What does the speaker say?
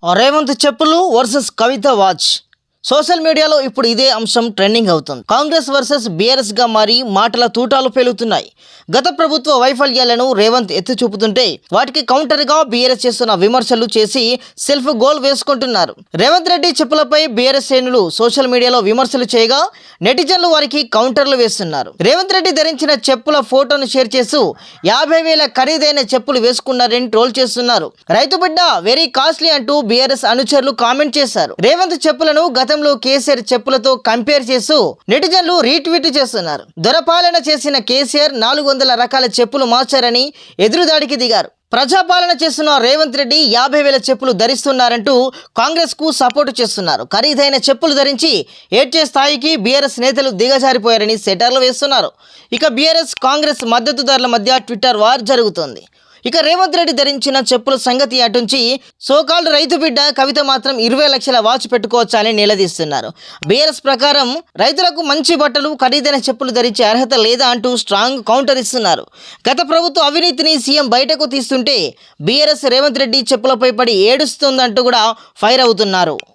రేవంత్ చెప్పులు వర్సెస్ కవిత watch. Social మీడియాలో ఇప్పుడు ఇదే అంశం ట్రెండింగ్ అవుతుంది. కాంగ్రెస్ వర్సెస్ బీఆర్ఎస్ గా మారి మాటల తూటాలు పేలుతున్నాయి. గత ప్రభుత్వ వైఫల్యాలను రేవంత్ ఎత్తి చూపుతుంటే వాటికి కౌంటర్ గా బీఆర్ఎస్ చేస్తున్న విమర్శలు చేసి సెల్ఫ్ గోల్ వేసుకుంటున్నారు. రేవంత్ రెడ్డి చెప్పులపై బీఆర్ఎస్ శ్రేణులు సోషల్ మీడియాలో విమర్శలు చేయగా నెటిజన్లు వారికి కౌంటర్లు వేస్తున్నారు. రేవంత్ రెడ్డి ధరించిన చెప్పుల ఫోటోను షేర్ చేస్తూ 50,000 ఖరీదైన చెప్పులు వేసుకున్నారని ట్రోల్ చేస్తున్నారు. రైతు బిడ్డ వెరీ కాస్ట్లీ అంటూ బీఆర్ఎస్ అనుచరులు కామెంట్ చేశారు. రేవంత్ చెప్పులను గతంలో కేసీఆర్ చెప్పులతో కంపేర్ చేస్తూ నెటిజన్లు రీట్వీట్ చేస్తున్నారు. దొరపాలన చేసిన కేసీఆర్ 400 రకాల చెప్పులు మార్చారని ఎదురుదాడికి దిగారు. ప్రజాపాలన చేస్తున్న రేవంత్ రెడ్డి 50,000 చెప్పులు ధరిస్తున్నారంటూ కాంగ్రెస్ కు సపోర్టు చేస్తున్నారు. ఖరీదైన చెప్పులు ధరించి ఏడ్చే స్థాయికి బీఆర్ఎస్ నేతలు దిగజారిపోయారని సెటర్లు వేస్తున్నారు. ఇక బీఆర్ఎస్ కాంగ్రెస్ మద్దతుదారుల మధ్య ట్విట్టర్ వార్ జరుగుతోంది. ఇక రేవంత్ రెడ్డి ధరించిన చెప్పుల సంగతి అటుంచి సోకాల్డ్ రైతు బిడ్డ కవిత మాత్రం 20 లక్షల వాచ్ పెట్టుకోవచ్చా అని నిలదీస్తున్నారు. బీఆర్ఎస్ ప్రకారం రైతులకు మంచి బట్టలు ఖరీదైన చెప్పులు ధరించే అర్హత లేదా అంటూ స్ట్రాంగ్ కౌంటర్ ఇస్తున్నారు. గత ప్రభుత్వ అవినీతిని సీఎం బయటకు తీస్తుంటే బీఆర్ఎస్ రేవంత్ రెడ్డి చెప్పులపై పడి ఏడుస్తుందంటూ కూడా ఫైర్ అవుతున్నారు.